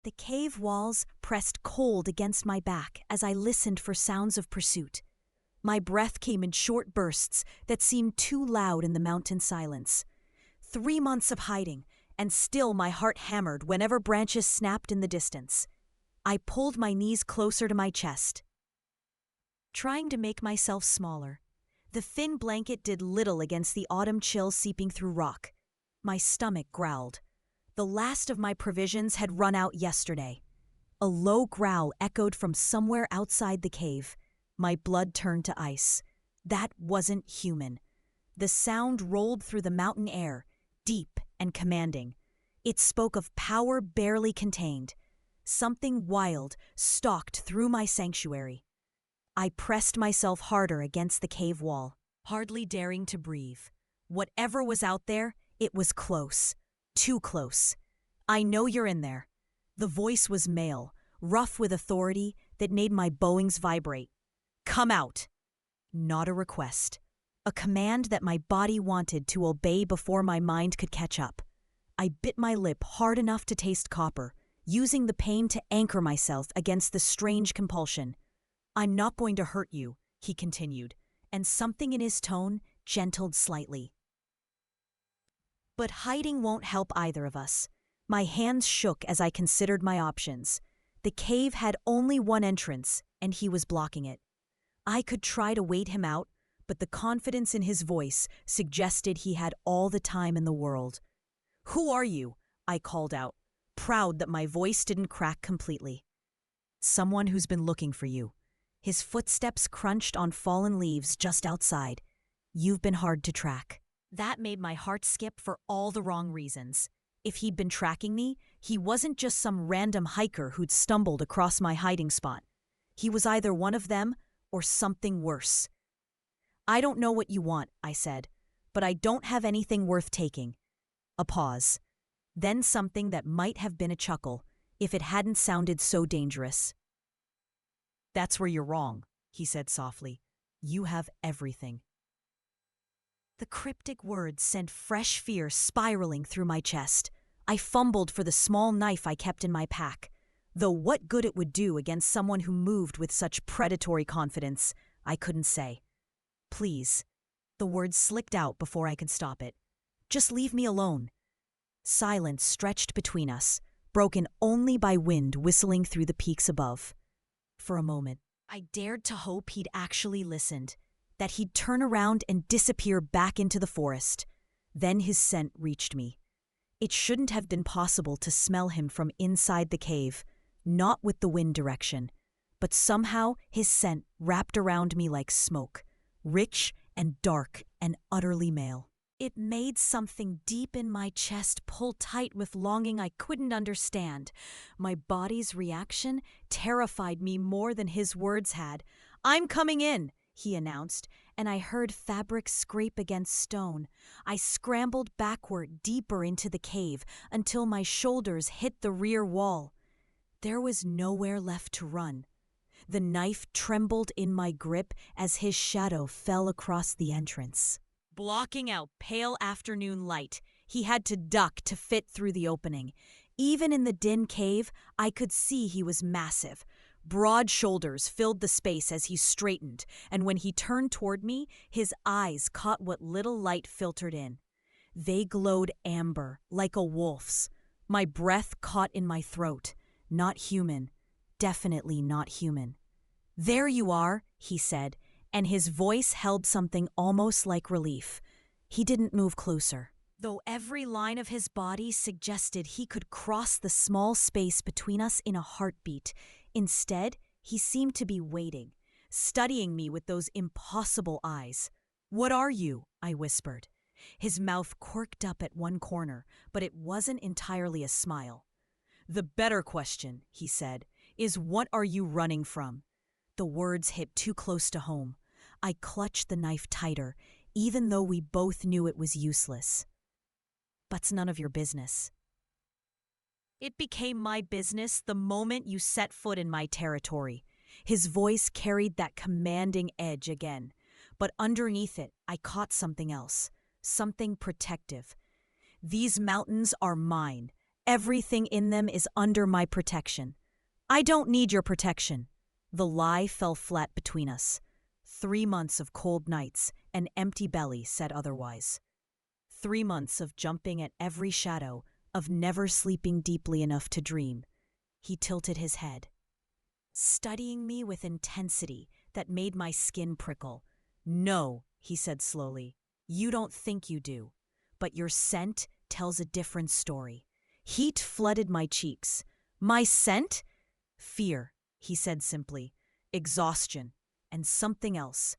The cave walls pressed cold against my back as I listened for sounds of pursuit. My breath came in short bursts that seemed too loud in the mountain silence. 3 months of hiding, and still my heart hammered whenever branches snapped in the distance. I pulled my knees closer to my chest, trying to make myself smaller. The thin blanket did little against the autumn chill seeping through rock. My stomach growled. The last of my provisions had run out yesterday. A low growl echoed from somewhere outside the cave. My blood turned to ice. That wasn't human. The sound rolled through the mountain air, deep and commanding. It spoke of power barely contained. Something wild stalked through my sanctuary. I pressed myself harder against the cave wall, hardly daring to breathe. Whatever was out there, it was close. Too close. "I know you're in there." The voice was male, rough with authority that made my bowings vibrate. "Come out." Not a request. A command that my body wanted to obey before my mind could catch up. I bit my lip hard enough to taste copper, using the pain to anchor myself against the strange compulsion. "I'm not going to hurt you," he continued, and something in his tone gentled slightly. But hiding won't help either of us. My hands shook as I considered my options. The cave had only one entrance, and he was blocking it. I could try to wait him out, but the confidence in his voice suggested he had all the time in the world. "Who are you?" I called out, proud that my voice didn't crack completely. "Someone who's been looking for you." His footsteps crunched on fallen leaves just outside. "You've been hard to track." That made my heart skip for all the wrong reasons. If he'd been tracking me, he wasn't just some random hiker who'd stumbled across my hiding spot. He was either one of them or something worse. "I don't know what you want," I said, "but I don't have anything worth taking." A pause. Then something that might have been a chuckle, if it hadn't sounded so dangerous. "That's where you're wrong," he said softly. "You have everything." The cryptic words sent fresh fear spiraling through my chest. I fumbled for the small knife I kept in my pack. Though what good it would do against someone who moved with such predatory confidence, I couldn't say. "Please." The words slicked out before I could stop it. "Just leave me alone." Silence stretched between us, broken only by wind whistling through the peaks above. For a moment, I dared to hope he'd actually listened, that he'd turn around and disappear back into the forest. Then his scent reached me. It shouldn't have been possible to smell him from inside the cave, not with the wind direction, but somehow his scent wrapped around me like smoke, rich and dark and utterly male. It made something deep in my chest pull tight with longing I couldn't understand. My body's reaction terrified me more than his words had. "I'm coming in," he announced, and I heard fabric scrape against stone. I scrambled backward deeper into the cave until my shoulders hit the rear wall. There was nowhere left to run. The knife trembled in my grip as his shadow fell across the entrance. Blocking out pale afternoon light, he had to duck to fit through the opening. Even in the dim cave, I could see he was massive. Broad shoulders filled the space as he straightened, and when he turned toward me, his eyes caught what little light filtered in. They glowed amber, like a wolf's. My breath caught in my throat. Not human. Definitely not human. "There you are," he said, and his voice held something almost like relief. He didn't move closer, though every line of his body suggested he could cross the small space between us in a heartbeat. Instead, he seemed to be waiting, studying me with those impossible eyes. "What are you?" I whispered. His mouth quirked up at one corner, but it wasn't entirely a smile. "The better question," he said, "is what are you running from?" The words hit too close to home. I clutched the knife tighter, even though we both knew it was useless. "That's none of your business." "It became my business the moment you set foot in my territory." His voice carried that commanding edge again, but underneath it I caught something else, something protective. "These mountains are mine. Everything in them is under my protection. I don't need your protection. The lie fell flat between us. 3 months of cold nights, an empty belly said otherwise. 3 months of jumping at every shadow, of never sleeping deeply enough to dream. He tilted his head, studying me with intensity that made my skin prickle. No, he said slowly, you don't think you do, but your scent tells a different story. Heat flooded my cheeks. My scent? Fear, he said simply, exhaustion, and something else.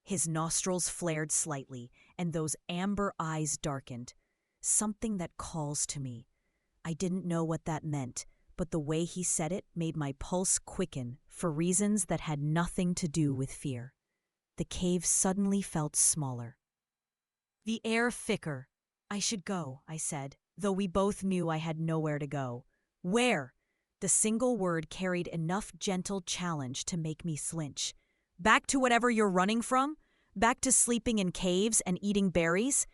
His nostrils flared slightly, and those amber eyes darkened. Something that calls to me. I didn't know what that meant, but the way he said it made my pulse quicken for reasons that had nothing to do with fear. The cave suddenly felt smaller. The air thicker. I should go, I said, though we both knew I had nowhere to go. Where? The single word carried enough gentle challenge to make me flinch. Back to whatever you're running from? Back to sleeping in caves and eating berries?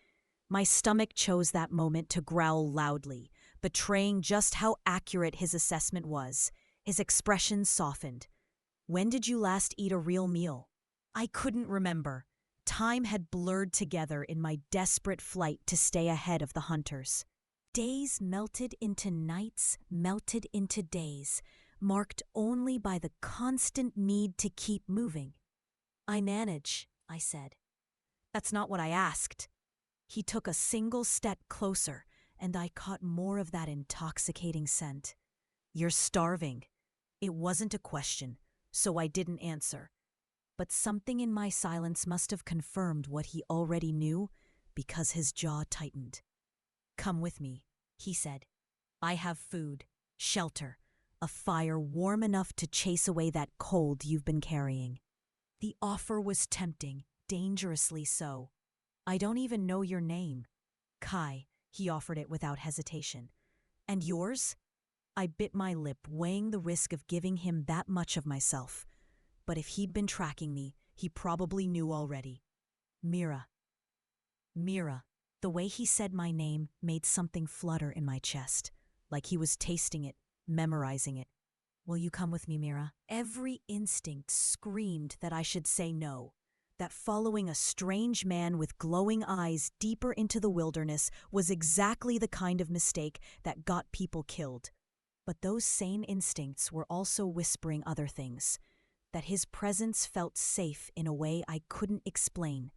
My stomach chose that moment to growl loudly, betraying just how accurate his assessment was. His expression softened. When did you last eat a real meal? I couldn't remember. Time had blurred together in my desperate flight to stay ahead of the hunters. Days melted into nights, melted into days, marked only by the constant need to keep moving. I manage, I said. That's not what I asked. He took a single step closer, and I caught more of that intoxicating scent. You're starving. It wasn't a question, so I didn't answer. But something in my silence must have confirmed what he already knew, because his jaw tightened. Come with me, he said. I have food, shelter, a fire warm enough to chase away that cold you've been carrying. The offer was tempting, dangerously so. I don't even know your name. Kai, he offered it without hesitation. And yours? I bit my lip, weighing the risk of giving him that much of myself. But if he'd been tracking me, he probably knew already. Mira. Mira. The way he said my name made something flutter in my chest, like he was tasting it, memorizing it. Will you come with me, Mira? Every instinct screamed that I should say no, that following a strange man with glowing eyes deeper into the wilderness was exactly the kind of mistake that got people killed. But those sane instincts were also whispering other things. That his presence felt safe in a way I couldn't explain,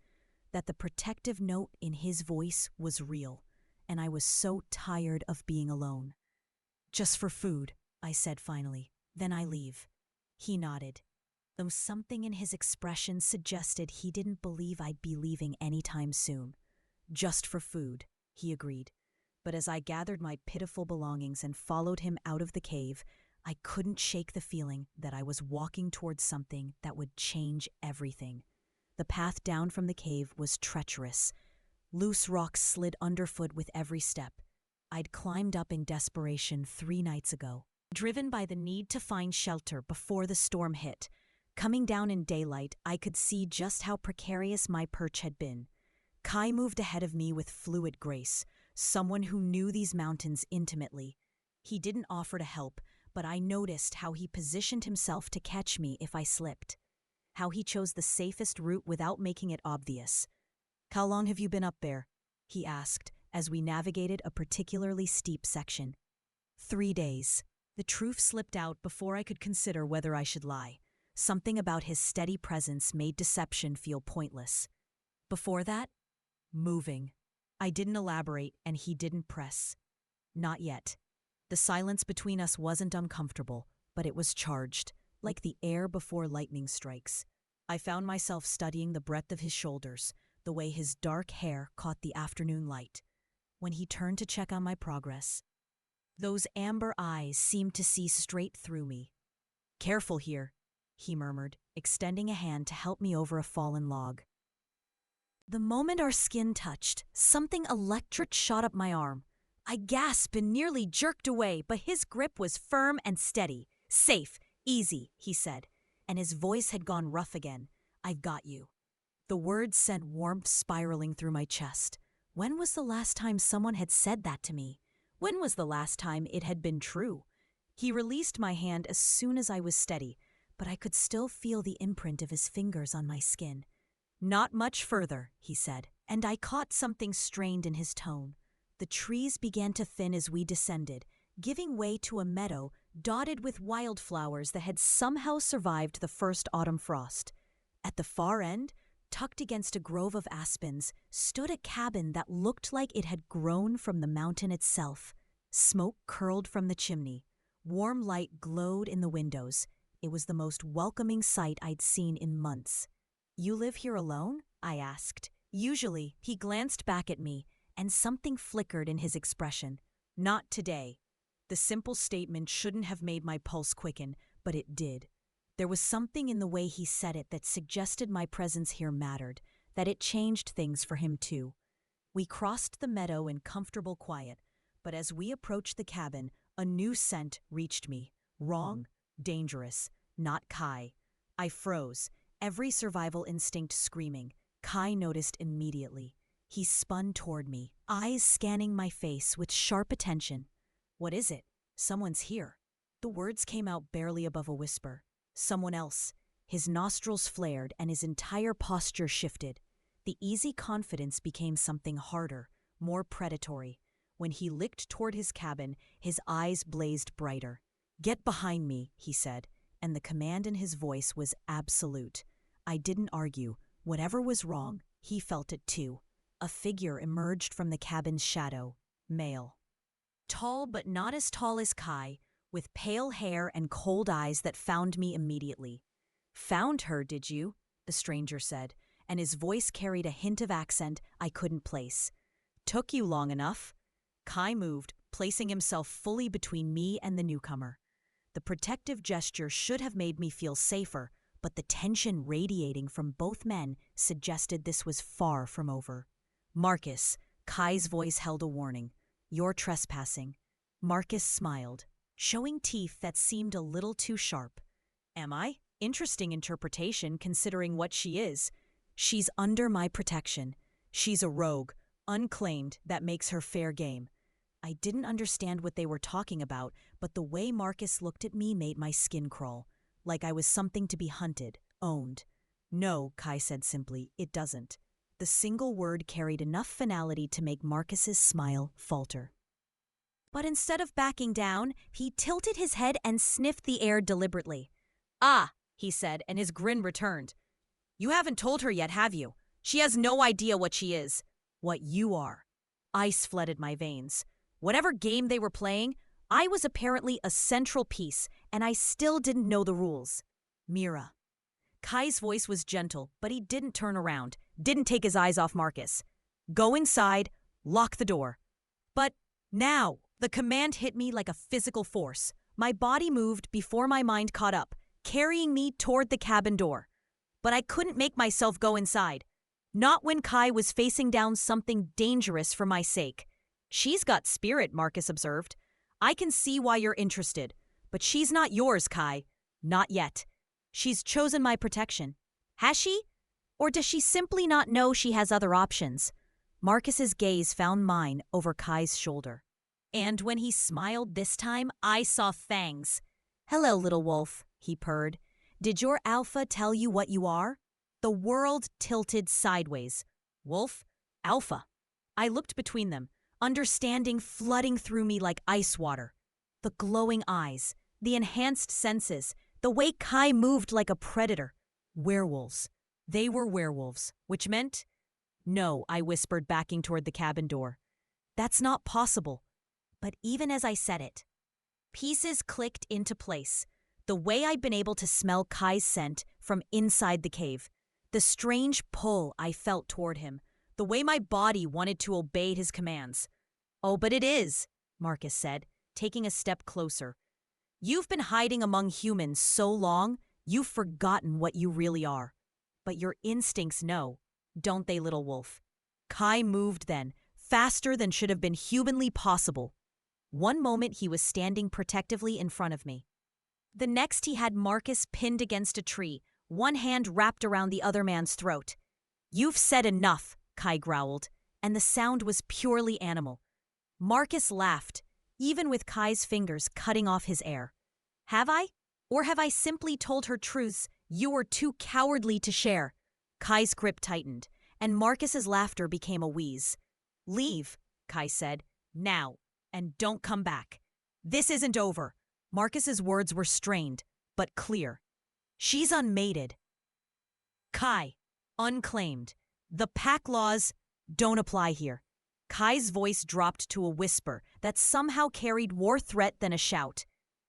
that the protective note in his voice was real, and I was so tired of being alone. Just for food, I said finally, then I leave. He nodded, though something in his expression suggested he didn't believe I'd be leaving anytime soon. Just for food, he agreed, but as I gathered my pitiful belongings and followed him out of the cave, I couldn't shake the feeling that I was walking towards something that would change everything. The path down from the cave was treacherous. Loose rocks slid underfoot with every step. I'd climbed up in desperation 3 nights ago, driven by the need to find shelter before the storm hit. Coming down in daylight, I could see just how precarious my perch had been. Kai moved ahead of me with fluid grace, someone who knew these mountains intimately. He didn't offer to help, but I noticed how he positioned himself to catch me if I slipped. How he chose the safest route without making it obvious. How long have you been up there? He asked as we navigated a particularly steep section. 3 days. The truth slipped out before I could consider whether I should lie. Something about his steady presence made deception feel pointless. Before that, moving. I didn't elaborate and he didn't press. Not yet. The silence between us wasn't uncomfortable, but it was charged, like the air before lightning strikes. I found myself studying the breadth of his shoulders, the way his dark hair caught the afternoon light. When he turned to check on my progress, those amber eyes seemed to see straight through me. Careful here, he murmured, extending a hand to help me over a fallen log. The moment our skin touched, something electric shot up my arm. I gasped and nearly jerked away, but his grip was firm and steady. Safe, easy, he said, and his voice had gone rough again. I've got you. The words sent warmth spiraling through my chest. When was the last time someone had said that to me? When was the last time it had been true? He released my hand as soon as I was steady, but I could still feel the imprint of his fingers on my skin. "Not much further," he said, and I caught something strained in his tone. The trees began to thin as we descended, giving way to a meadow dotted with wildflowers that had somehow survived the first autumn frost. At the far end, tucked against a grove of aspens, stood a cabin that looked like it had grown from the mountain itself. Smoke curled from the chimney. Warm light glowed in the windows. It was the most welcoming sight I'd seen in months. "You live here alone?" I asked. Usually, he glanced back at me, and something flickered in his expression. "Not today." The simple statement shouldn't have made my pulse quicken, but it did. There was something in the way he said it that suggested my presence here mattered, that it changed things for him too. We crossed the meadow in comfortable quiet, but as we approached the cabin, a new scent reached me. Wrong, dangerous, not Kai. I froze, every survival instinct screaming. Kai noticed immediately. He spun toward me, eyes scanning my face with sharp attention. "What is it? Someone's here." The words came out barely above a whisper. "Someone else." His nostrils flared and his entire posture shifted. The easy confidence became something harder, more predatory. When he licked toward his cabin, his eyes blazed brighter. "Get behind me," he said, and the command in his voice was absolute. I didn't argue. Whatever was wrong, he felt it too. A figure emerged from the cabin's shadow. Male. Tall but not as tall as Kai, with pale hair and cold eyes that found me immediately. "Found her, did you?" the stranger said, and his voice carried a hint of accent I couldn't place. "Took you long enough." Kai moved, placing himself fully between me and the newcomer. The protective gesture should have made me feel safer, but the tension radiating from both men suggested this was far from over. "Marcus," Kai's voice held a warning. "You're trespassing." Marcus smiled, showing teeth that seemed a little too sharp. "Am I? Interesting interpretation considering what she is. She's under my protection. She's a rogue, unclaimed, that makes her fair game." I didn't understand what they were talking about, but the way Marcus looked at me made my skin crawl, like I was something to be hunted, owned. "No," Kai said simply, "it doesn't." The single word carried enough finality to make Marcus's smile falter. But instead of backing down, he tilted his head and sniffed the air deliberately. "Ah," he said, and his grin returned. "You haven't told her yet, have you? She has no idea what she is." "What you are." Ice flooded my veins. Whatever game they were playing, I was apparently a central piece, and I still didn't know the rules. "Mira." Kai's voice was gentle, but he didn't turn around, didn't take his eyes off Marcus. "Go inside, lock the door." But now, the command hit me like a physical force. My body moved before my mind caught up, carrying me toward the cabin door. But I couldn't make myself go inside. Not when Kai was facing down something dangerous for my sake. "She's got spirit," Marcus observed. "I can see why you're interested. But she's not yours, Kai. Not yet. She's chosen my protection." "Has she? Or does she simply not know she has other options?" Marcus's gaze found mine over Kai's shoulder. And when he smiled this time, I saw fangs. "Hello, little wolf," he purred. "Did your alpha tell you what you are?" The world tilted sideways. Wolf? Alpha? I looked between them, understanding flooding through me like ice water. The glowing eyes, the enhanced senses, the way Kai moved like a predator. Werewolves. They were werewolves, which meant... "No," I whispered, backing toward the cabin door. "That's not possible." But even as I said it, pieces clicked into place. The way I'd been able to smell Kai's scent from inside the cave. The strange pull I felt toward him. The way my body wanted to obey his commands. "Oh, but it is," Marcus said, taking a step closer. "You've been hiding among humans so long, you've forgotten what you really are. But your instincts know, don't they, little wolf?" Kai moved then, faster than should have been humanly possible. One moment he was standing protectively in front of me. The next he had Marcus pinned against a tree, one hand wrapped around the other man's throat. "You've said enough," Kai growled, and the sound was purely animal. Marcus laughed, even with Kai's fingers cutting off his air. Have I? Or have I simply told her truths you were too cowardly to share? Kai's grip tightened, and Marcus's laughter became a wheeze. Leave, Kai said, now, and don't come back. This isn't over. Marcus's words were strained, but clear. She's unmated. Kai, unclaimed. The pack laws don't apply here. Kai's voice dropped to a whisper that somehow carried more threat than a shout.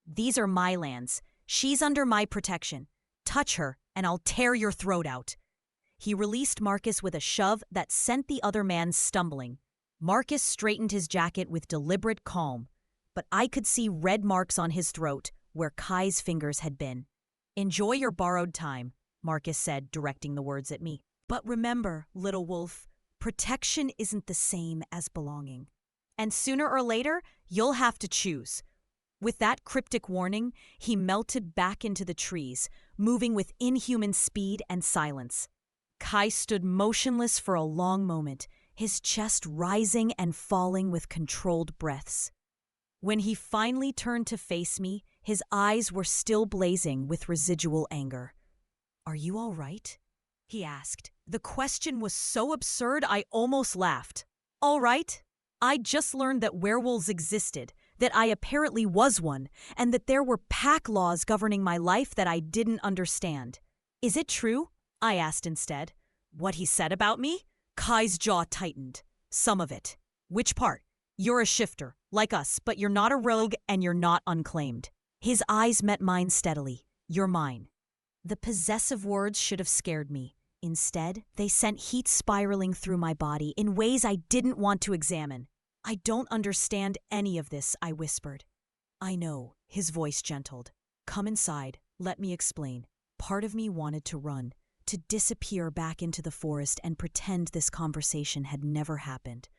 These are my lands. She's under my protection. Touch her, and I'll tear your throat out. He released Marcus with a shove that sent the other man stumbling. Marcus straightened his jacket with deliberate calm, but I could see red marks on his throat where Kai's fingers had been. Enjoy your borrowed time, Marcus said, directing the words at me. But remember, little wolf, protection isn't the same as belonging. And sooner or later, you'll have to choose. With that cryptic warning, he melted back into the trees, moving with inhuman speed and silence. Kai stood motionless for a long moment, his chest rising and falling with controlled breaths. When he finally turned to face me, his eyes were still blazing with residual anger. "Are you all right?" he asked. The question was so absurd I almost laughed. All right? I'd just learned that werewolves existed, that I apparently was one, and that there were pack laws governing my life that I didn't understand. Is it true? I asked instead. What he said about me? Kai's jaw tightened. Some of it. Which part? You're a shifter, like us, but you're not a rogue and you're not unclaimed. His eyes met mine steadily. You're mine. The possessive words should have scared me. Instead, they sent heat spiraling through my body in ways I didn't want to examine. I don't understand any of this, I whispered. I know, his voice gentled. Come inside, let me explain. Part of me wanted to run, to disappear back into the forest and pretend this conversation had never happened.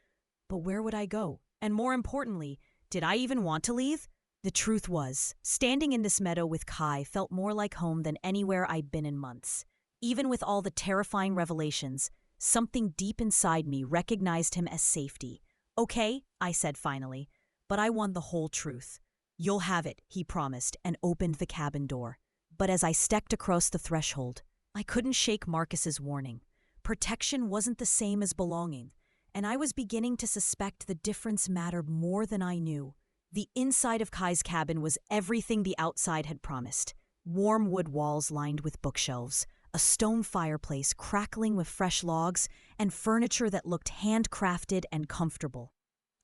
But where would I go? And more importantly, did I even want to leave? The truth was, standing in this meadow with Kai felt more like home than anywhere I'd been in months. Even with all the terrifying revelations, something deep inside me recognized him as safety. Okay, I said finally, but I want the whole truth. You'll have it, he promised, and opened the cabin door. But as I stepped across the threshold, I couldn't shake Marcus's warning. Protection wasn't the same as belonging, and I was beginning to suspect the difference mattered more than I knew. The inside of Kai's cabin was everything the outside had promised. Warm wood walls lined with bookshelves, a stone fireplace crackling with fresh logs, and furniture that looked handcrafted and comfortable.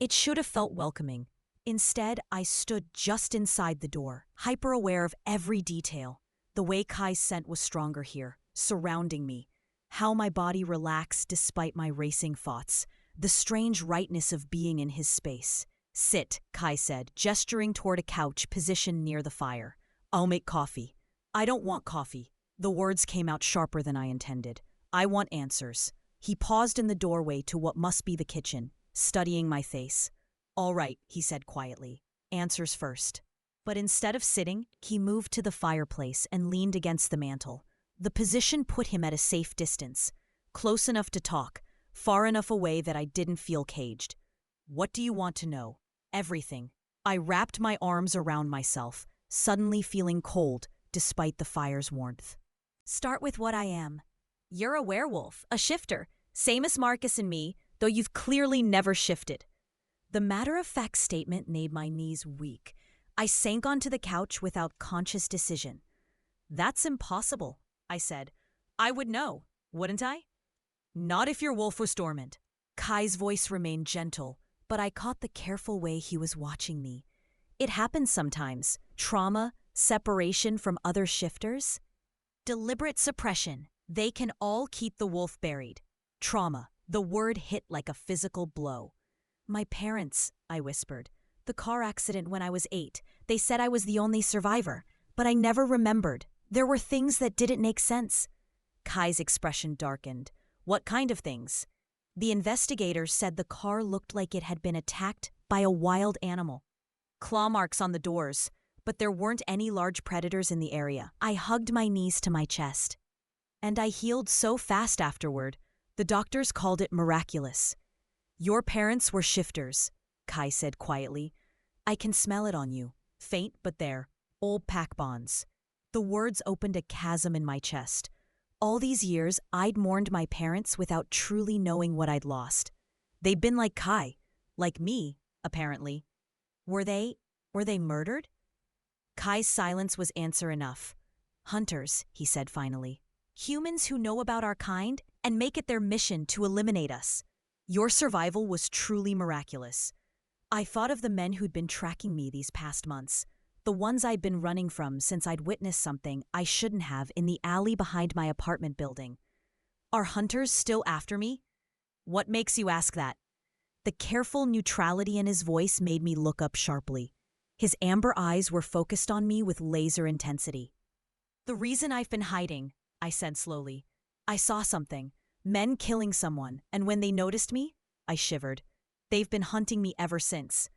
It should have felt welcoming. Instead, I stood just inside the door, hyper-aware of every detail. The way Kai's scent was stronger here, surrounding me. How my body relaxed despite my racing thoughts. The strange rightness of being in his space. Sit, Kai said, gesturing toward a couch positioned near the fire. I'll make coffee. I don't want coffee. The words came out sharper than I intended. I want answers. He paused in the doorway to what must be the kitchen, studying my face. All right, he said quietly. Answers first. But instead of sitting, he moved to the fireplace and leaned against the mantel. The position put him at a safe distance, close enough to talk, far enough away that I didn't feel caged. What do you want to know? Everything. I wrapped my arms around myself, suddenly feeling cold despite the fire's warmth. Start with what I am. You're a werewolf, a shifter, same as Marcus and me, though you've clearly never shifted. The matter-of-fact statement made my knees weak. I sank onto the couch without conscious decision. That's impossible, I said. I would know, wouldn't I? Not if your wolf was dormant. Kai's voice remained gentle, but I caught the careful way he was watching me. It happens sometimes. Trauma, separation from other shifters. Deliberate suppression. They can all keep the wolf buried. Trauma. The word hit like a physical blow. My parents, I whispered. The car accident when I was 8. They said I was the only survivor, but I never remembered. There were things that didn't make sense. Kai's expression darkened. What kind of things? The investigators said the car looked like it had been attacked by a wild animal. Claw marks on the doors, but there weren't any large predators in the area. I hugged my knees to my chest. And I healed so fast afterward. The doctors called it miraculous. Your parents were shifters, Kai said quietly. I can smell it on you. Faint, but there. Old pack bonds. The words opened a chasm in my chest. All these years, I'd mourned my parents without truly knowing what I'd lost. They'd been like Kai. Like me, apparently. Were they murdered? Kai's silence was answer enough. Hunters, he said finally. Humans who know about our kind and make it their mission to eliminate us. Your survival was truly miraculous. I thought of the men who'd been tracking me these past months. The ones I'd been running from since I'd witnessed something I shouldn't have in the alley behind my apartment building. Are hunters still after me? What makes you ask that? The careful neutrality in his voice made me look up sharply. His amber eyes were focused on me with laser intensity. The reason I've been hiding, I said slowly. I saw something. Men killing someone, and when they noticed me, I shivered. They've been hunting me ever since.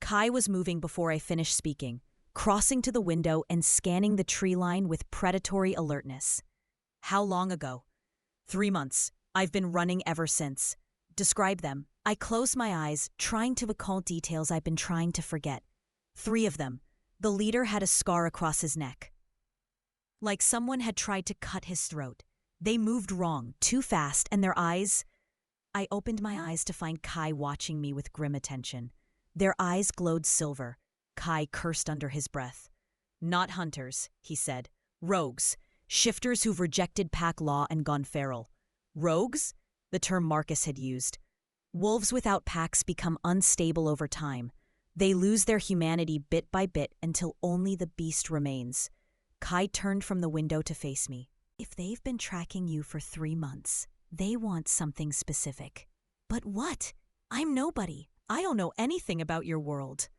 Kai was moving before I finished speaking, crossing to the window and scanning the tree line with predatory alertness. How long ago? 3 months. I've been running ever since. Describe them. I closed my eyes, trying to recall details I've been trying to forget. 3 of them. The leader had a scar across his neck. Like someone had tried to cut his throat. They moved wrong, too fast, and their eyes... I opened my eyes to find Kai watching me with grim attention. Their eyes glowed silver. Kai cursed under his breath. Not hunters, he said. Rogues. Shifters who've rejected pack law and gone feral. Rogues? The term Marcus had used. Wolves without packs become unstable over time. They lose their humanity bit by bit until only the beast remains. Kai turned from the window to face me. If they've been tracking you for 3 months, they want something specific. But what? I'm nobody. I don't know anything about your world.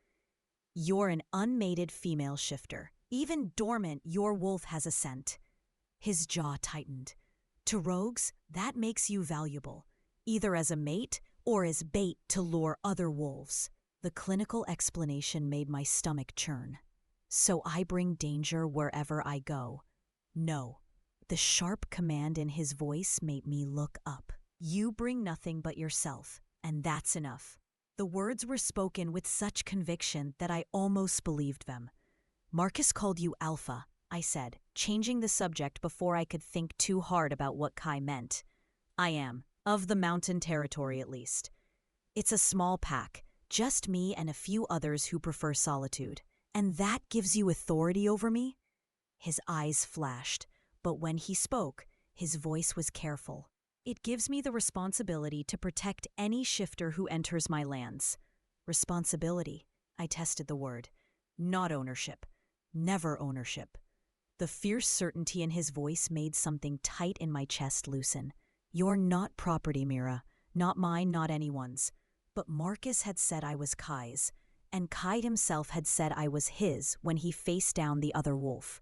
You're an unmated female shifter. Even dormant, your wolf has a scent. His jaw tightened. To rogues, that makes you valuable, either as a mate or as bait to lure other wolves. The clinical explanation made my stomach churn. So I bring danger wherever I go. No. The sharp command in his voice made me look up. You bring nothing but yourself, and that's enough. The words were spoken with such conviction that I almost believed them. Marcus called you Alpha, I said, changing the subject before I could think too hard about what Kai meant. I am, of the mountain territory at least. It's a small pack, just me and a few others who prefer solitude. And that gives you authority over me? His eyes flashed, but when he spoke, his voice was careful. It gives me the responsibility to protect any shifter who enters my lands. Responsibility, I tested the word. Not ownership. Never ownership. The fierce certainty in his voice made something tight in my chest loosen. You're not property, Mira. Not mine, not anyone's. But Marcus had said I was Kai's, and Kai himself had said I was his when he faced down the other wolf.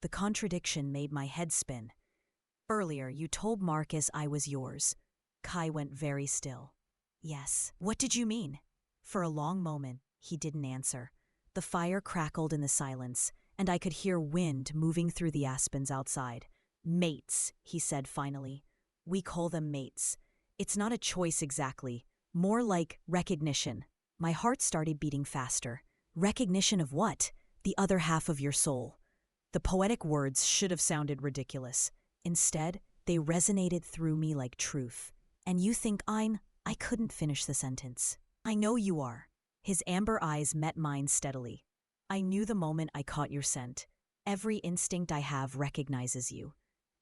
The contradiction made my head spin. Earlier, you told Marcus I was yours. Kai went very still. Yes. What did you mean? For a long moment, he didn't answer. The fire crackled in the silence, and I could hear wind moving through the aspens outside. Mates, he said finally. We call them mates. It's not a choice exactly, more like recognition. My heart started beating faster. Recognition of what? The other half of your soul. The poetic words should have sounded ridiculous. Instead, they resonated through me like truth. And you think I couldn't finish the sentence. I know you are. His amber eyes met mine steadily. I knew the moment I caught your scent. Every instinct I have recognizes you.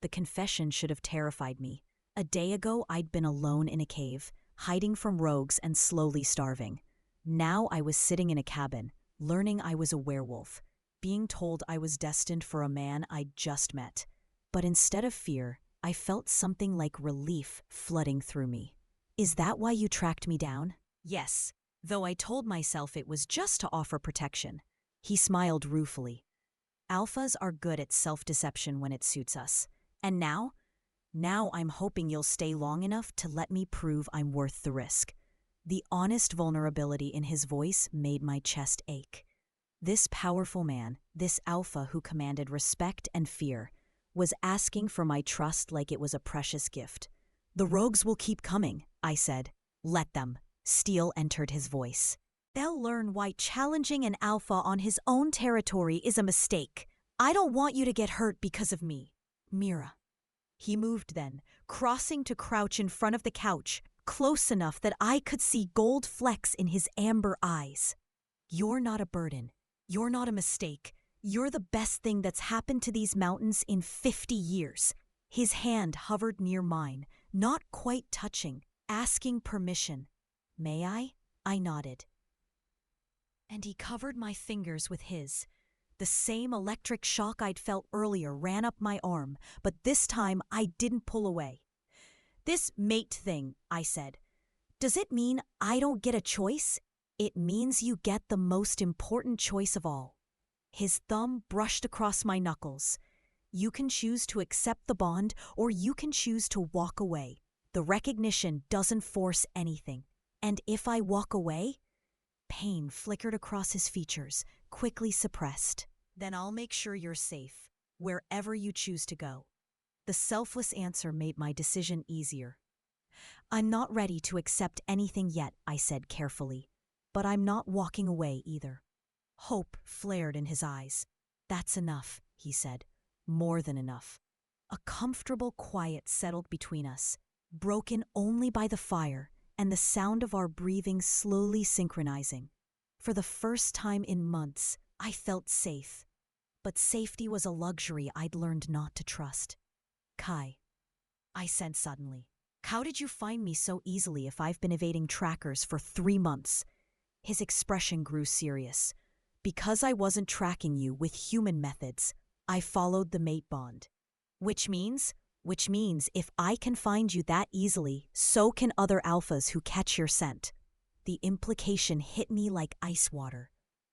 The confession should have terrified me. A day ago, I'd been alone in a cave, hiding from rogues and slowly starving. Now I was sitting in a cabin, learning I was a werewolf, being told I was destined for a man I'd just met. But instead of fear, I felt something like relief flooding through me. Is that why you tracked me down? Yes, though I told myself it was just to offer protection. He smiled ruefully. Alphas are good at self-deception when it suits us. And now I'm hoping you'll stay long enough to let me prove I'm worth the risk. The honest vulnerability in his voice made my chest ache. This powerful man, this alpha who commanded respect and fear, was asking for my trust like it was a precious gift. The rogues will keep coming, I said. Let them. Steel entered his voice. They'll learn why challenging an alpha on his own territory is a mistake. I don't want you to get hurt because of me. Mira. He moved then, crossing to crouch in front of the couch, close enough that I could see gold flecks in his amber eyes. You're not a burden. You're not a mistake. You're the best thing that's happened to these mountains in 50 years. His hand hovered near mine, not quite touching, asking permission. May I? I nodded. And he covered my fingers with his. The same electric shock I'd felt earlier ran up my arm, but this time I didn't pull away. This mate thing, I said. Does it mean I don't get a choice? It means you get the most important choice of all. His thumb brushed across my knuckles. You can choose to accept the bond, or you can choose to walk away. The recognition doesn't force anything. And if I walk away? Pain flickered across his features, quickly suppressed. Then I'll make sure you're safe, wherever you choose to go. The selfless answer made my decision easier. I'm not ready to accept anything yet, I said carefully. But I'm not walking away either. Hope flared in his eyes. That's enough, he said. More than enough. A comfortable quiet settled between us, broken only by the fire and the sound of our breathing slowly synchronizing. For the first time in months, I felt safe. But safety was a luxury I'd learned not to trust. Kai, I said suddenly, how did you find me so easily if I've been evading trackers for 3 months? His expression grew serious. Because I wasn't tracking you with human methods, I followed the mate bond. Which means if I can find you that easily, so can other alphas who catch your scent. The implication hit me like ice water.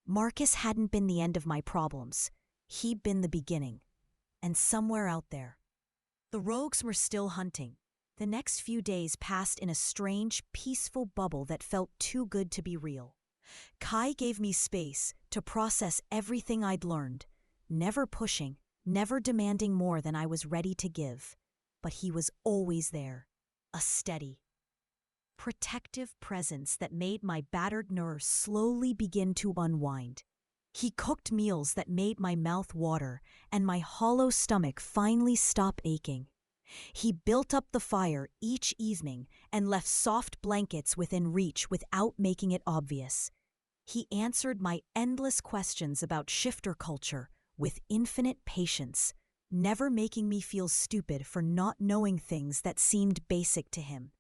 Marcus hadn't been the end of my problems. He'd been the beginning. And somewhere out there. The rogues were still hunting. The next few days passed in a strange, peaceful bubble that felt too good to be real. Kai gave me space to process everything I'd learned, never pushing, never demanding more than I was ready to give. But he was always there, a steady, protective presence that made my battered nerves slowly begin to unwind. He cooked meals that made my mouth water and my hollow stomach finally stop aching. He built up the fire each evening and left soft blankets within reach without making it obvious. He answered my endless questions about shifter culture with infinite patience, never making me feel stupid for not knowing things that seemed basic to him.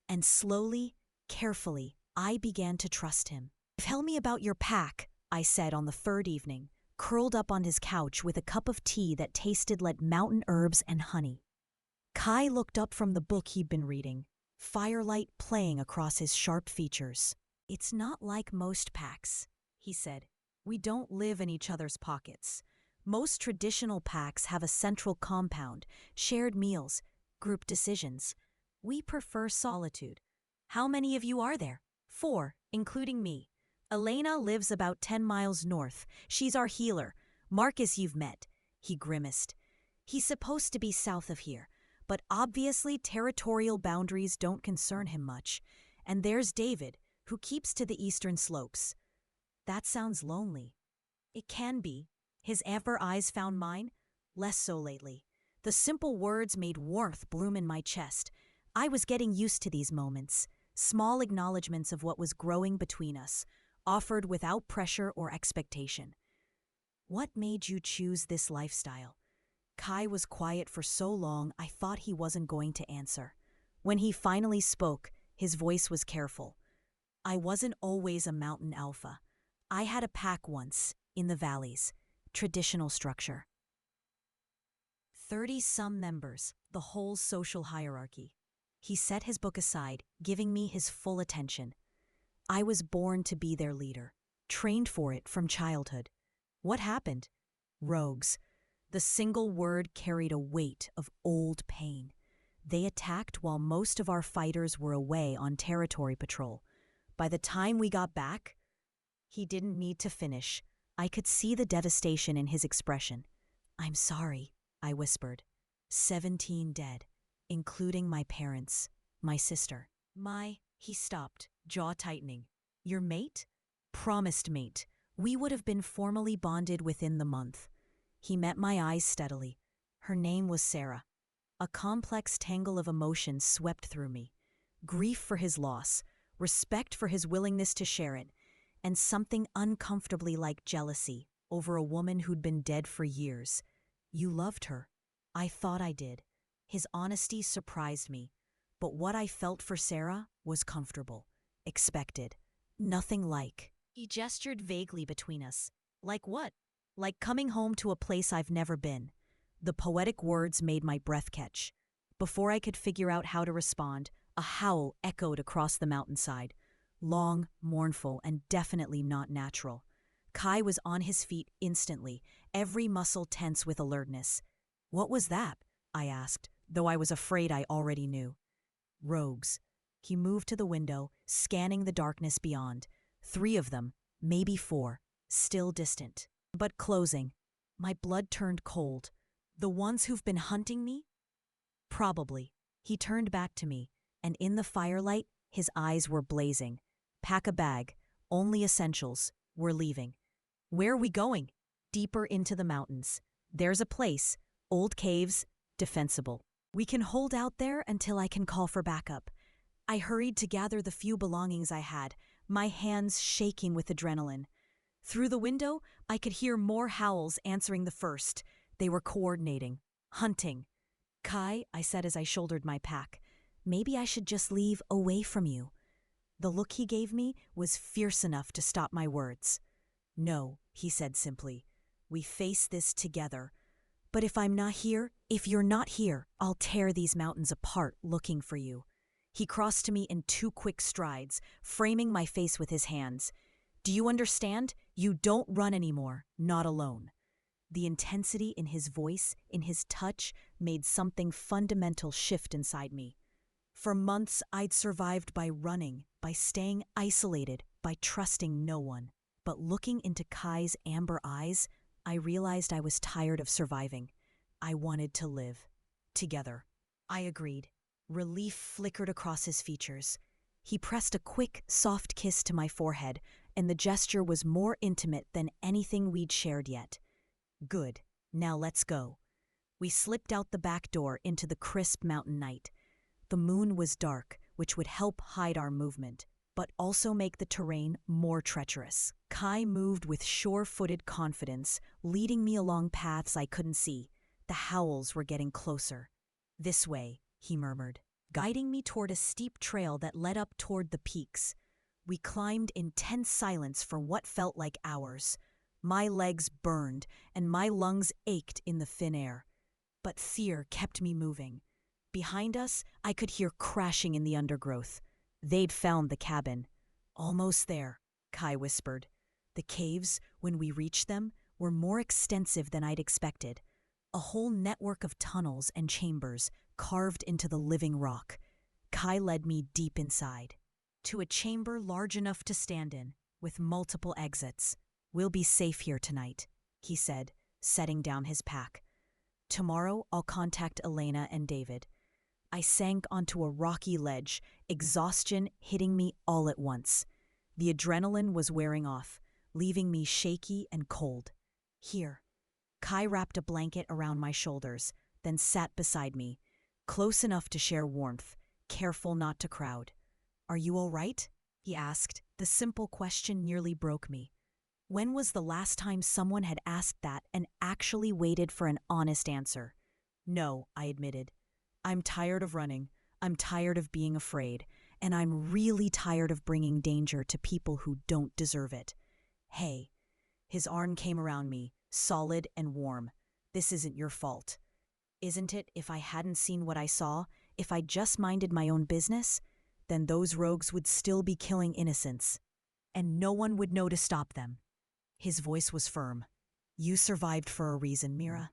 And slowly, carefully, I began to trust him. Tell me about your pack, I said on the 3rd evening, curled up on his couch with a cup of tea that tasted like mountain herbs and honey. Kai looked up from the book he'd been reading, firelight playing across his sharp features. It's not like most packs, he said. We don't live in each other's pockets. Most traditional packs have a central compound, shared meals, group decisions. We prefer solitude. How many of you are there? 4, including me. Elena lives about 10 miles north. She's our healer. Marcus you've met. He grimaced. He's supposed to be south of here, but obviously territorial boundaries don't concern him much. And there's David, who keeps to the eastern slopes. That sounds lonely. It can be. His amber eyes found mine. Less so lately. The simple words made warmth bloom in my chest. I was getting used to these moments, small acknowledgments of what was growing between us, offered without pressure or expectation. What made you choose this lifestyle? Kai was quiet for so long I thought he wasn't going to answer. When he finally spoke, his voice was careful. I wasn't always a mountain alpha. I had a pack once, in the valleys, traditional structure. 30-some members, the whole social hierarchy. He set his book aside, giving me his full attention. I was born to be their leader, trained for it from childhood. What happened? Rogues. The single word carried a weight of old pain. They attacked while most of our fighters were away on territory patrol. By the time we got back, he didn't need to finish. I could see the devastation in his expression. I'm sorry, I whispered. 17 dead, including my parents, my sister. He stopped, jaw tightening. Your mate? Promised mate. We would have been formally bonded within the month. He met my eyes steadily. Her name was Sarah. A complex tangle of emotions swept through me. Grief for his loss, respect for his willingness to share it, and something uncomfortably like jealousy over a woman who'd been dead for years. You loved her. I thought I did. His honesty surprised me, but what I felt for Sarah was comfortable, expected, nothing like. He gestured vaguely between us. Like what? Like coming home to a place I've never been. The poetic words made my breath catch. Before I could figure out how to respond, a howl echoed across the mountainside. Long, mournful, and definitely not natural. Kai was on his feet instantly, every muscle tense with alertness. "What was that?" I asked, though I was afraid I already knew. "Rogues." He moved to the window, scanning the darkness beyond. 3 of them, maybe 4, still distant, but closing. My blood turned cold. The ones who've been hunting me? Probably. He turned back to me, and in the firelight, his eyes were blazing. "Pack a bag. Only essentials. We're leaving." "Where are we going?" "Deeper into the mountains. There's a place. Old caves. Defensible. We can hold out there until I can call for backup." I hurried to gather the few belongings I had, my hands shaking with adrenaline. Through the window, I could hear more howls answering the first. They were coordinating. Hunting. "Kai," I said as I shouldered my pack, "maybe I should just leave away from you." The look he gave me was fierce enough to stop my words. "No," he said simply. "We face this together. But if you're not here, I'll tear these mountains apart looking for you." He crossed to me in 2 quick strides, framing my face with his hands. "Do you understand? You don't run anymore, not alone." The intensity in his voice, in his touch, made something fundamental shift inside me. For months, I'd survived by running, by staying isolated, by trusting no one. But looking into Kai's amber eyes, I realized I was tired of surviving. I wanted to live. Together. I agreed. Relief flickered across his features. He pressed a quick, soft kiss to my forehead, and the gesture was more intimate than anything we'd shared yet. "Good. Now let's go." We slipped out the back door into the crisp mountain night. The moon was dark, which would help hide our movement, but also make the terrain more treacherous. Kai moved with sure-footed confidence, leading me along paths I couldn't see. The howls were getting closer. "This way," he murmured, guiding me toward a steep trail that led up toward the peaks. We climbed in tense silence for what felt like hours. My legs burned, and my lungs ached in the thin air. But fear kept me moving. Behind us, I could hear crashing in the undergrowth. They'd found the cabin. "Almost there," Kai whispered. The caves, when we reached them, were more extensive than I'd expected. A whole network of tunnels and chambers carved into the living rock. Kai led me deep inside, to a chamber large enough to stand in, with multiple exits. "We'll be safe here tonight," he said, setting down his pack. "Tomorrow I'll contact Elena and David." I sank onto a rocky ledge, exhaustion hitting me all at once. The adrenaline was wearing off, leaving me shaky and cold. "Here." Kai wrapped a blanket around my shoulders, then sat beside me, close enough to share warmth, careful not to crowd. "Are you all right?" he asked. The simple question nearly broke me. When was the last time someone had asked that and actually waited for an honest answer? "No," I admitted. "I'm tired of running. I'm tired of being afraid. And I'm really tired of bringing danger to people who don't deserve it." "Hey." His arm came around me, solid and warm. "This isn't your fault." Isn't it? If I hadn't seen what I saw, if I just minded my own business, then those rogues would still be killing innocents. And no one would know to stop them. His voice was firm. "You survived for a reason, Mira.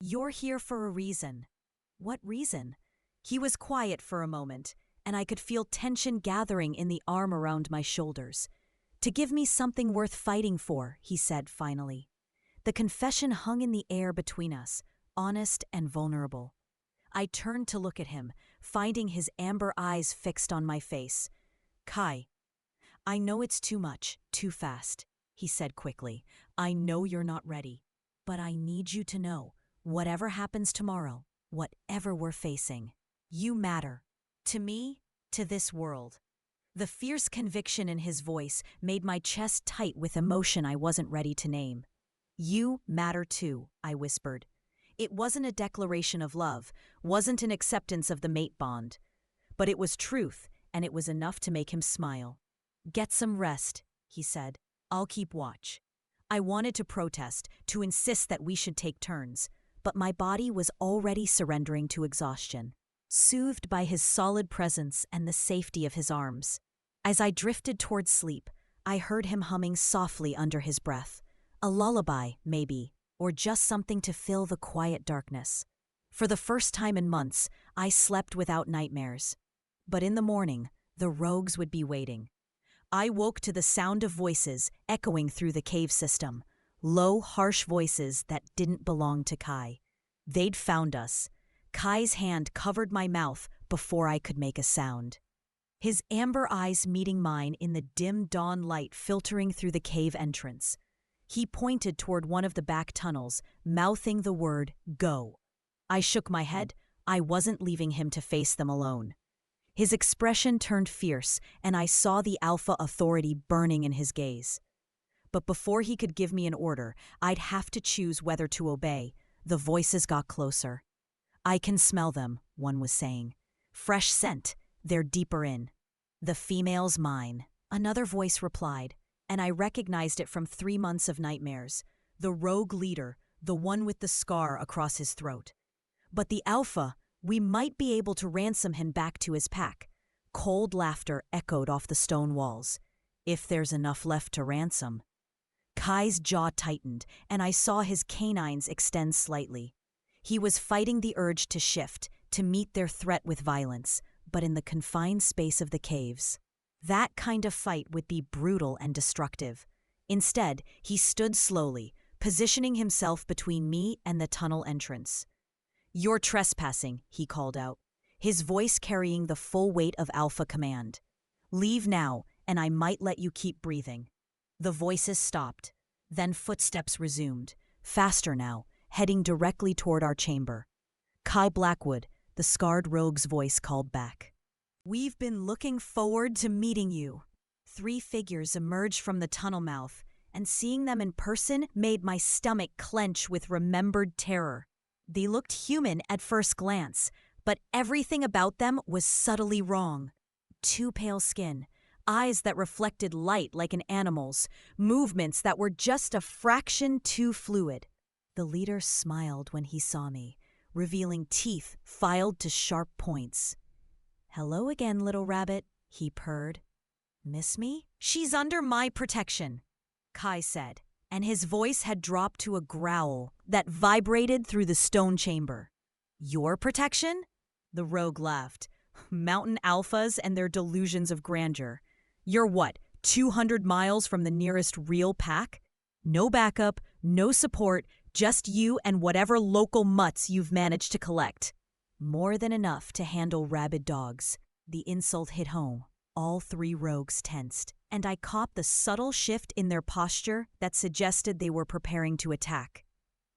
You're here for a reason." "What reason?" He was quiet for a moment, and I could feel tension gathering in the arm around my shoulders. "To give me something worth fighting for," he said finally. The confession hung in the air between us, honest and vulnerable. I turned to look at him, finding his amber eyes fixed on my face. "Kai, I know it's too much, too fast, he said quickly. I know you're not ready. But I need you to know, whatever happens tomorrow, whatever we're facing, you matter. To me, to this world. The fierce conviction in his voice made my chest tight with emotion I wasn't ready to name. You matter too, I whispered. It wasn't a declaration of love, wasn't an acceptance of the mate bond. But it was truth, and it was enough to make him smile. Get some rest, he said. I'll keep watch. I wanted to protest, to insist that we should take turns, but my body was already surrendering to exhaustion, soothed by his solid presence and the safety of his arms. As I drifted toward sleep, I heard him humming softly under his breath. A lullaby, maybe, or just something to fill the quiet darkness. For the first time in months, I slept without nightmares. But in the morning, the rogues would be waiting. I woke to the sound of voices echoing through the cave system, low, harsh voices that didn't belong to Kai. They'd found us. Kai's hand covered my mouth before I could make a sound. His amber eyes meeting mine in the dim dawn light filtering through the cave entrance. He pointed toward one of the back tunnels, mouthing the word, "Go." I shook my head. I wasn't leaving him to face them alone. His expression turned fierce, and I saw the alpha authority burning in his gaze. But before he could give me an order, I'd have to choose whether to obey. The voices got closer. I can smell them, one was saying. Fresh scent, they're deeper in. The female's mine, another voice replied, and I recognized it from 3 months of nightmares. The rogue leader, the one with the scar across his throat. But the alpha, we might be able to ransom him back to his pack. Cold laughter echoed off the stone walls. If there's enough left to ransom. Kai's jaw tightened, and I saw his canines extend slightly. He was fighting the urge to shift, to meet their threat with violence, but in the confined space of the caves. That kind of fight would be brutal and destructive. Instead, he stood slowly, positioning himself between me and the tunnel entrance. "You're trespassing," he called out, his voice carrying the full weight of alpha command. "Leave now, and I might let you keep breathing." The voices stopped. Then footsteps resumed, faster now, heading directly toward our chamber. Kai Blackwood, the scarred rogue's voice called back. "We've been looking forward to meeting you." 3 figures emerged from the tunnel mouth, and seeing them in person made my stomach clench with remembered terror. They looked human at first glance, but everything about them was subtly wrong. Too pale skin, eyes that reflected light like an animal's, movements that were just a fraction too fluid. The leader smiled when he saw me, revealing teeth filed to sharp points. "Hello again, little rabbit," he purred. "Miss me?" "She's under my protection," Kai said, and his voice had dropped to a growl that vibrated through the stone chamber. "Your protection?" The rogue laughed. "Mountain alphas and their delusions of grandeur. You're what, 200 miles from the nearest real pack? No backup, no support, just you and whatever local mutts you've managed to collect. More than enough to handle rabid dogs." The insult hit home. All 3 rogues tensed, and I caught the subtle shift in their posture that suggested they were preparing to attack.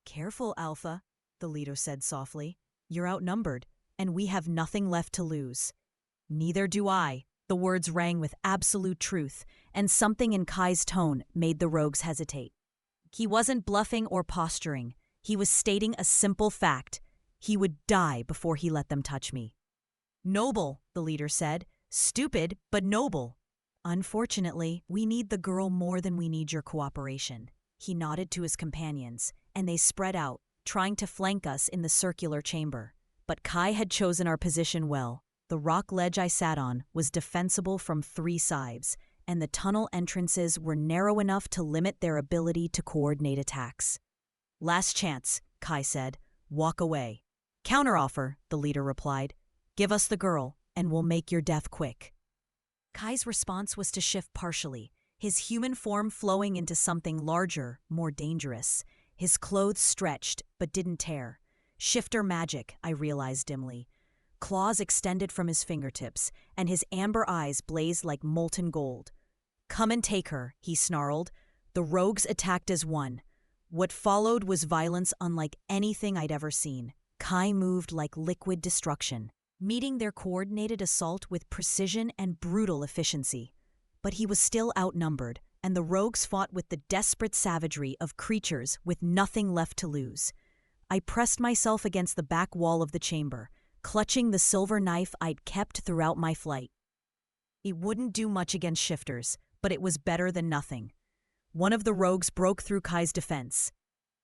"Careful, Alpha," the leader said softly. "You're outnumbered, and we have nothing left to lose." "Neither do I." The words rang with absolute truth, and something in Kai's tone made the rogues hesitate. He wasn't bluffing or posturing. He was stating a simple fact. He would die before he let them touch me. "Noble," the leader said. "Stupid, but noble." "Unfortunately, we need the girl more than we need your cooperation." He nodded to his companions, and they spread out, trying to flank us in the circular chamber. But Kai had chosen our position well. The rock ledge I sat on was defensible from 3 sides, and the tunnel entrances were narrow enough to limit their ability to coordinate attacks. "Last chance," Kai said. "Walk away." "Counteroffer," the leader replied. "Give us the girl, and we'll make your death quick." Kai's response was to shift partially, his human form flowing into something larger, more dangerous. His clothes stretched, but didn't tear. Shifter magic, I realized dimly. Claws extended from his fingertips, and his amber eyes blazed like molten gold. "Come and take her," he snarled. The rogues attacked as one. What followed was violence unlike anything I'd ever seen. Kai moved like liquid destruction, meeting their coordinated assault with precision and brutal efficiency. But he was still outnumbered, and the rogues fought with the desperate savagery of creatures with nothing left to lose. I pressed myself against the back wall of the chamber, clutching the silver knife I'd kept throughout my flight. It wouldn't do much against shifters, but it was better than nothing. One of the rogues broke through Kai's defense.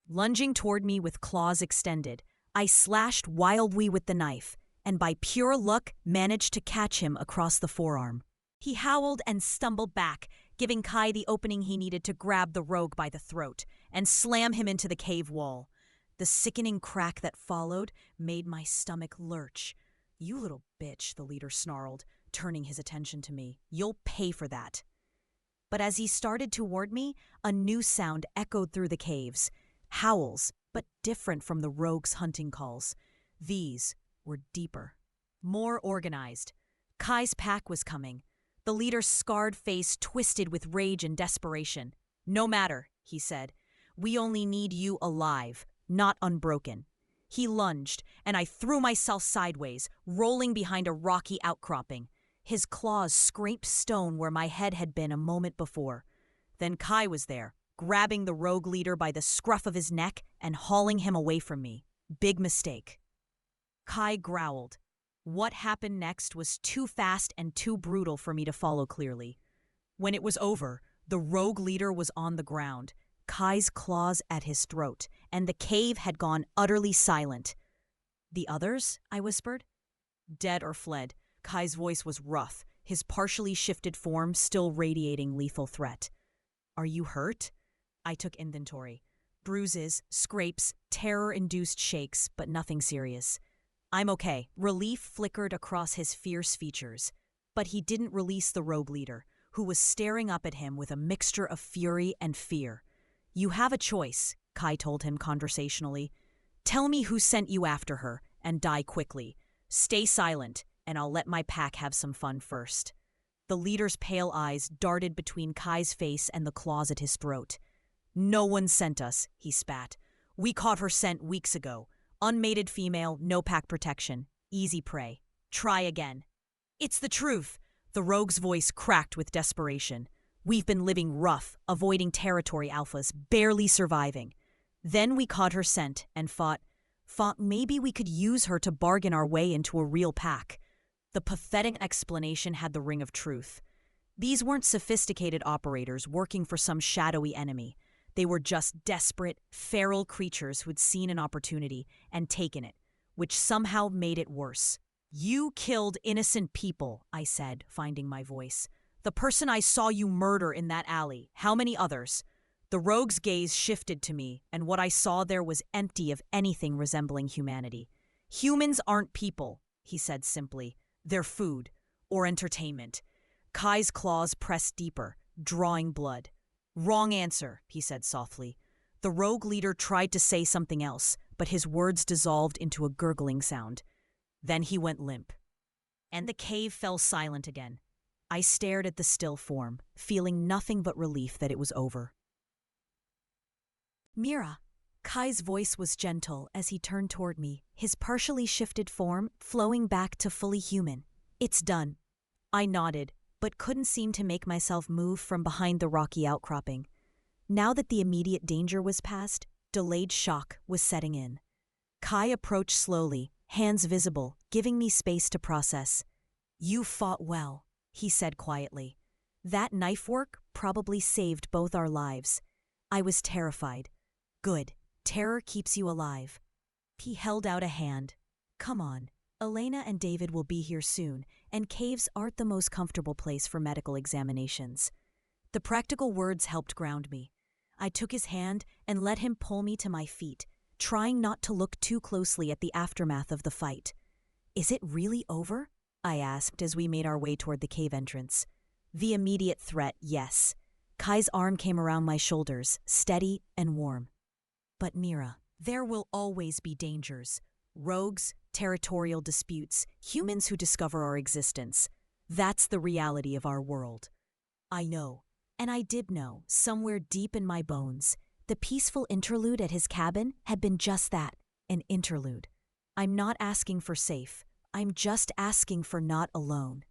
Lunging toward me with claws extended, I slashed wildly with the knife, and by pure luck managed to catch him across the forearm. He howled and stumbled back, giving Kai the opening he needed to grab the rogue by the throat and slam him into the cave wall. The sickening crack that followed made my stomach lurch. "You little bitch," the leader snarled, turning his attention to me. "You'll pay for that." But as he started toward me, a new sound echoed through the caves. Howls, but different from the rogues' hunting calls. These were deeper, more organized. Kai's pack was coming. The leader's scarred face twisted with rage and desperation. "No matter," he said. "We only need you alive, not unbroken." He lunged, and I threw myself sideways, rolling behind a rocky outcropping. His claws scraped stone where my head had been a moment before. Then Kai was there, grabbing the rogue leader by the scruff of his neck and hauling him away from me. Big mistake. Kai growled. What happened next was too fast and too brutal for me to follow clearly. When it was over, the rogue leader was on the ground, Kai's claws at his throat, and the cave had gone utterly silent. "The others?" I whispered. "Dead or fled." Kai's voice was rough, his partially shifted form still radiating lethal threat. "Are you hurt?" I took inventory. Bruises, scrapes, terror-induced shakes, but nothing serious. "I'm okay." Relief flickered across his fierce features. But he didn't release the rogue leader, who was staring up at him with a mixture of fury and fear. "You have a choice," Kai told him conversationally. "Tell me who sent you after her, and die quickly. Stay silent, and I'll let my pack have some fun first." The leader's pale eyes darted between Kai's face and the claws at his throat. "No one sent us," he spat. "We caught her scent weeks ago. Unmated female, no pack protection. Easy prey. Try again." "It's the truth." The rogue's voice cracked with desperation. "We've been living rough, avoiding territory alphas, barely surviving. Then we caught her scent and thought maybe we could use her to bargain our way into a real pack." The pathetic explanation had the ring of truth. These weren't sophisticated operators working for some shadowy enemy. They were just desperate, feral creatures who'd seen an opportunity and taken it, which somehow made it worse. "You killed innocent people," I said, finding my voice. "The person I saw you murder in that alley. How many others?" The rogue's gaze shifted to me, and what I saw there was empty of anything resembling humanity. "Humans aren't people," he said simply. "They're food, or entertainment." Kai's claws pressed deeper, drawing blood. "Wrong answer," he said softly. The rogue leader tried to say something else, but his words dissolved into a gurgling sound. Then he went limp. And the cave fell silent again. I stared at the still form, feeling nothing but relief that it was over. "Mira." Kai's voice was gentle as he turned toward me, his partially shifted form flowing back to fully human. "It's done." I nodded, but couldn't seem to make myself move from behind the rocky outcropping. Now that the immediate danger was past, delayed shock was setting in. Kai approached slowly, hands visible, giving me space to process. "You fought well," he said quietly. "That knife work probably saved both our lives. I was terrified." "Good. Terror keeps you alive." He held out a hand. "Come on. Elena and David will be here soon, and caves aren't the most comfortable place for medical examinations." The practical words helped ground me. I took his hand and let him pull me to my feet, trying not to look too closely at the aftermath of the fight. "Is it really over?" I asked as we made our way toward the cave entrance. The immediate threat, yes. Kai's arm came around my shoulders, steady and warm. "But Mira, there will always be dangers. Rogues, territorial disputes, humans who discover our existence. That's the reality of our world." "I know." And I did know, somewhere deep in my bones, the peaceful interlude at his cabin had been just that, an interlude. I'm not asking for safe. I'm just asking for not alone.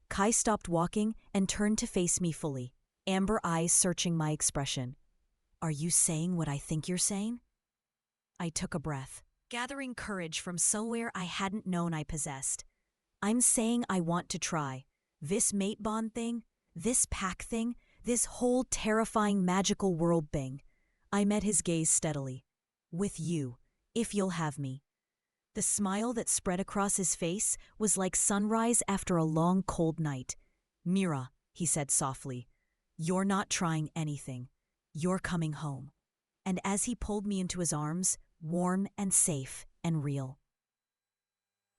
Kai stopped walking and turned to face me fully, amber eyes searching my expression. Are you saying what I think you're saying? I took a breath, gathering courage from somewhere I hadn't known I possessed. I'm saying I want to try. This mate bond thing, this pack thing, this whole terrifying magical world thing. I met his gaze steadily. With you, if you'll have me. The smile that spread across his face was like sunrise after a long cold night. Mira, he said softly, you're not trying anything. You're coming home. And as he pulled me into his arms, warm and safe and real,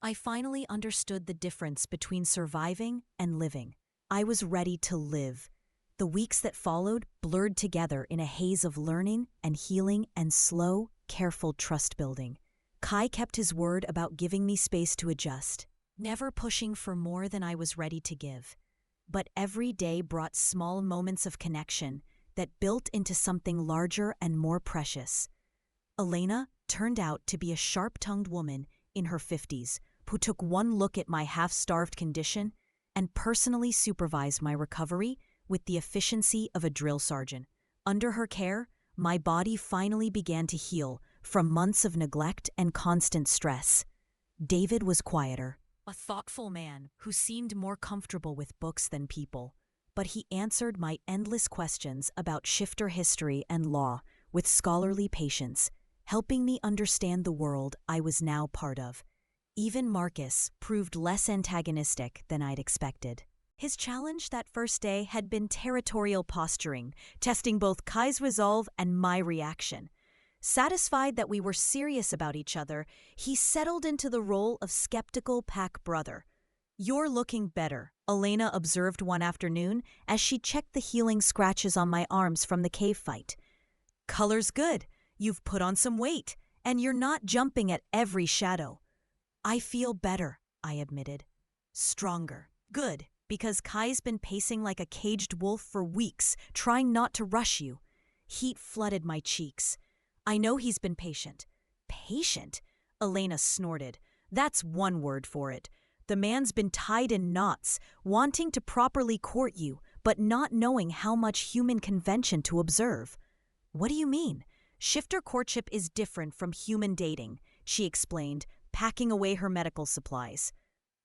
I finally understood the difference between surviving and living. I was ready to live. The weeks that followed blurred together in a haze of learning and healing and slow, careful trust building. Kai kept his word about giving me space to adjust, never pushing for more than I was ready to give. But every day brought small moments of connection that built into something larger and more precious. Elena turned out to be a sharp-tongued woman in her 50s who took one look at my half-starved condition and personally supervised my recovery with the efficiency of a drill sergeant. Under her care, my body finally began to heal from months of neglect and constant stress. David was quieter, a thoughtful man who seemed more comfortable with books than people, but he answered my endless questions about shifter history and law with scholarly patience, helping me understand the world I was now part of. Even Marcus proved less antagonistic than I'd expected. His challenge that first day had been territorial posturing, testing both Kai's resolve and my reaction. Satisfied that we were serious about each other, he settled into the role of skeptical pack brother. You're looking better, Elena observed one afternoon as she checked the healing scratches on my arms from the cave fight. Color's good, you've put on some weight, and you're not jumping at every shadow. I feel better, I admitted. Stronger. Good, because Kai's been pacing like a caged wolf for weeks, trying not to rush you. Heat flooded my cheeks. I know he's been patient. Patient? Elena snorted. That's one word for it. The man's been tied in knots, wanting to properly court you, but not knowing how much human convention to observe. What do you mean? Shifter courtship is different from human dating, she explained, packing away her medical supplies.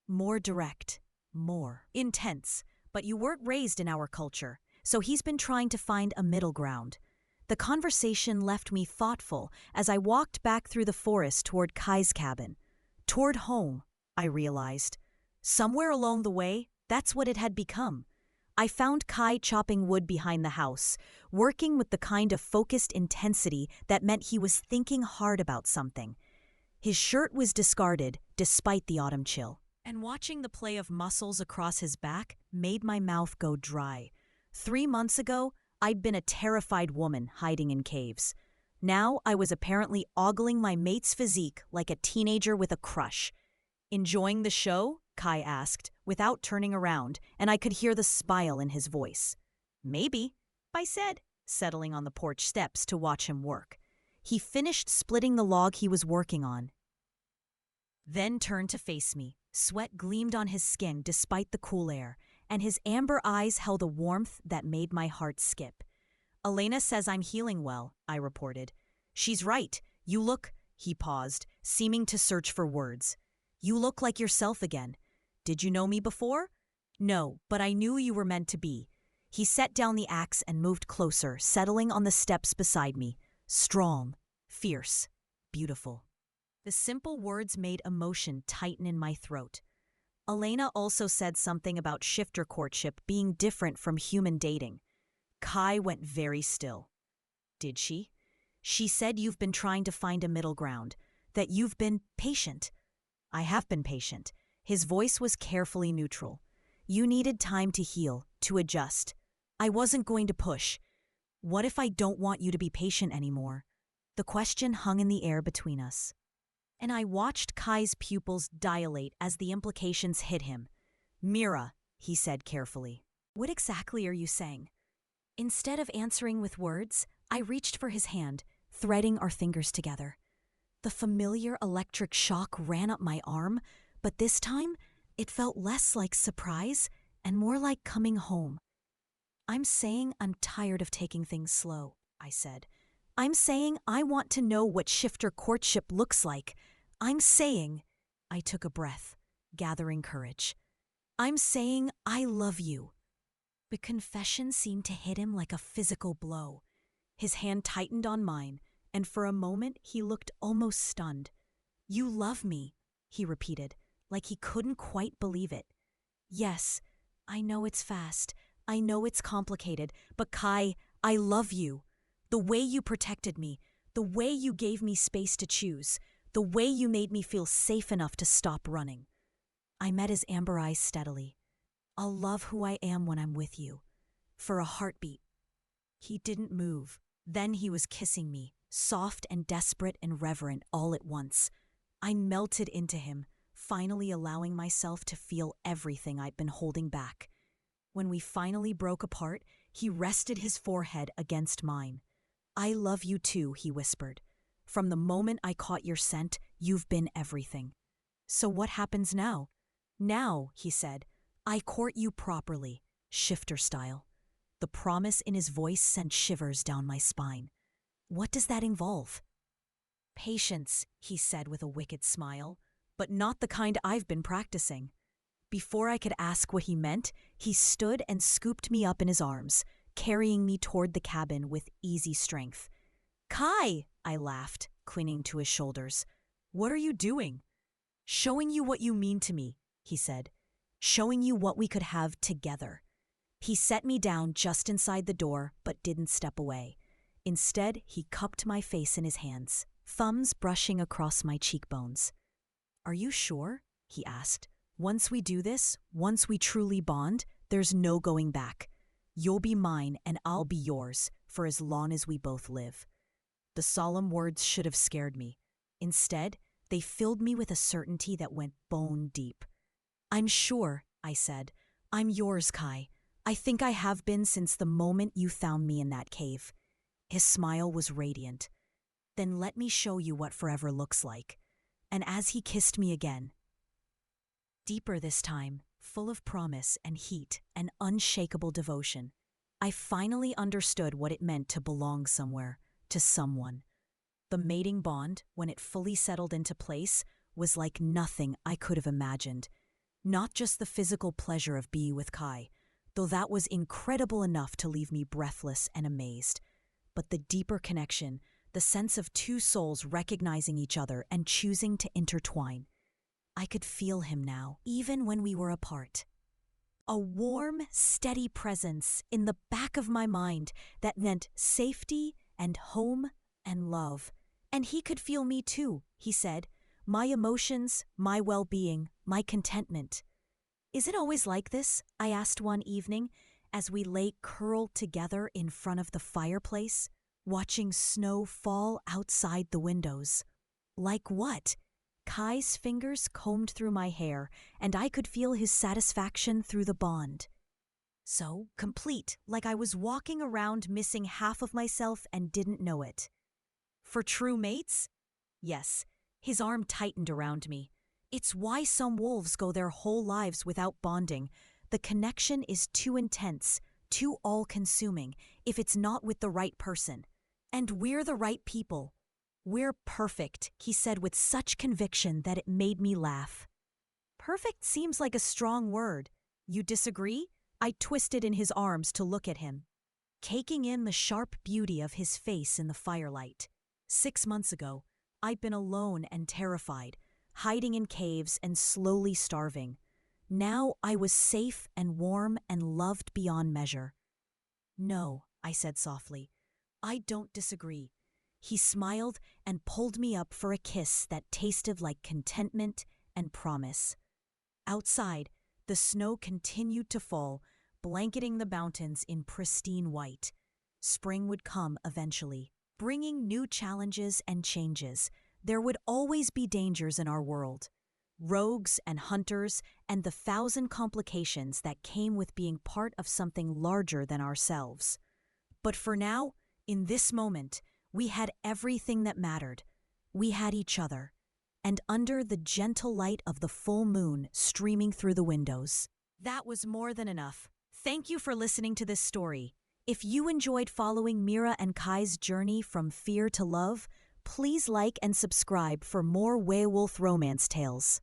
More direct, more intense, but you weren't raised in our culture, so he's been trying to find a middle ground. The conversation left me thoughtful as I walked back through the forest toward Kai's cabin. Toward home, I realized. Somewhere along the way, that's what it had become. I found Kai chopping wood behind the house, working with the kind of focused intensity that meant he was thinking hard about something. His shirt was discarded despite the autumn chill, and watching the play of muscles across his back made my mouth go dry. 3 months ago, I'd been a terrified woman hiding in caves. Now I was apparently ogling my mate's physique like a teenager with a crush. Enjoying the show? Kai asked, without turning around, and I could hear the smile in his voice. Maybe, I said, settling on the porch steps to watch him work. He finished splitting the log he was working on, then turned to face me. Sweat gleamed on his skin despite the cool air, and his amber eyes held a warmth that made my heart skip. Elena says I'm healing well, I reported. She's right. You look, he paused, seeming to search for words. You look like yourself again. Did you know me before? No, but I knew you were meant to be. He set down the axe and moved closer, settling on the steps beside me. Strong, fierce, beautiful. The simple words made emotion tighten in my throat. Elena also said something about shifter courtship being different from human dating. Kai went very still. Did she? She said you've been trying to find a middle ground, that you've been patient. I have been patient. His voice was carefully neutral. You needed time to heal, to adjust. I wasn't going to push. What if I don't want you to be patient anymore? The question hung in the air between us. And I watched Kai's pupils dilate as the implications hit him. Mira, he said carefully. What exactly are you saying? Instead of answering with words, I reached for his hand, threading our fingers together. The familiar electric shock ran up my arm, but this time it felt less like surprise and more like coming home. "I'm saying I'm tired of taking things slow," I said. "I'm saying I want to know what shifter courtship looks like. I'm saying—" I took a breath, gathering courage. "I'm saying I love you." The confession seemed to hit him like a physical blow. His hand tightened on mine, and for a moment he looked almost stunned. "You love me," he repeated, like he couldn't quite believe it. "Yes, I know it's fast. I know it's complicated, but Kai, I love you. The way you protected me, the way you gave me space to choose, the way you made me feel safe enough to stop running." I met his amber eyes steadily. "I'll love who I am when I'm with you. For a heartbeat." He didn't move. Then he was kissing me, soft and desperate and reverent all at once. I melted into him, finally allowing myself to feel everything I'd been holding back. When we finally broke apart, he rested his forehead against mine. "I love you too," he whispered. "From the moment I caught your scent, you've been everything." "So what happens now?" "Now," he said, "I court you properly, shifter style." The promise in his voice sent shivers down my spine. "What does that involve?" "Patience," he said with a wicked smile, "but not the kind I've been practicing." Before I could ask what he meant, he stood and scooped me up in his arms, carrying me toward the cabin with easy strength. "Kai!" I laughed, clinging to his shoulders. "What are you doing?" "Showing you what you mean to me," he said. "Showing you what we could have together." He set me down just inside the door, but didn't step away. Instead, he cupped my face in his hands, thumbs brushing across my cheekbones. "Are you sure?" he asked. "Once we do this, once we truly bond, there's no going back. You'll be mine and I'll be yours for as long as we both live." The solemn words should have scared me. Instead, they filled me with a certainty that went bone deep. "I'm sure," I said. "I'm yours, Kai. I think I have been since the moment you found me in that cave." His smile was radiant. "Then let me show you what forever looks like." And as he kissed me again, deeper this time, full of promise and heat and unshakable devotion, I finally understood what it meant to belong somewhere, to someone. The mating bond, when it fully settled into place, was like nothing I could have imagined. Not just the physical pleasure of being with Kai, though that was incredible enough to leave me breathless and amazed, but the deeper connection, the sense of two souls recognizing each other and choosing to intertwine. I could feel him now, even when we were apart. A warm, steady presence in the back of my mind that meant safety and home and love. And he could feel me too, he said. My emotions, my well-being, my contentment. "Is it always like this?" I asked one evening as we lay curled together in front of the fireplace, watching snow fall outside the windows. "Like what?" Kai's fingers combed through my hair, and I could feel his satisfaction through the bond. "So, complete, like I was walking around missing half of myself and didn't know it." "For true mates?" "Yes." His arm tightened around me. "It's why some wolves go their whole lives without bonding. The connection is too intense, too all-consuming, if it's not with the right person. And we're the right people. We're perfect," he said with such conviction that it made me laugh. "Perfect seems like a strong word. You disagree?" I twisted in his arms to look at him, taking in the sharp beauty of his face in the firelight. 6 months ago, I'd been alone and terrified, hiding in caves and slowly starving. Now I was safe and warm and loved beyond measure. "No," I said softly. "I don't disagree." He smiled and pulled me up for a kiss that tasted like contentment and promise. Outside, the snow continued to fall, blanketing the mountains in pristine white. Spring would come eventually, bringing new challenges and changes. There would always be dangers in our world. Rogues and hunters and the 1,000 complications that came with being part of something larger than ourselves. But for now, in this moment, we had everything that mattered. We had each other. And under the gentle light of the full moon streaming through the windows. That was more than enough. Thank you for listening to this story. If you enjoyed following Mira and Kai's journey from fear to love, please like and subscribe for more werewolf romance tales.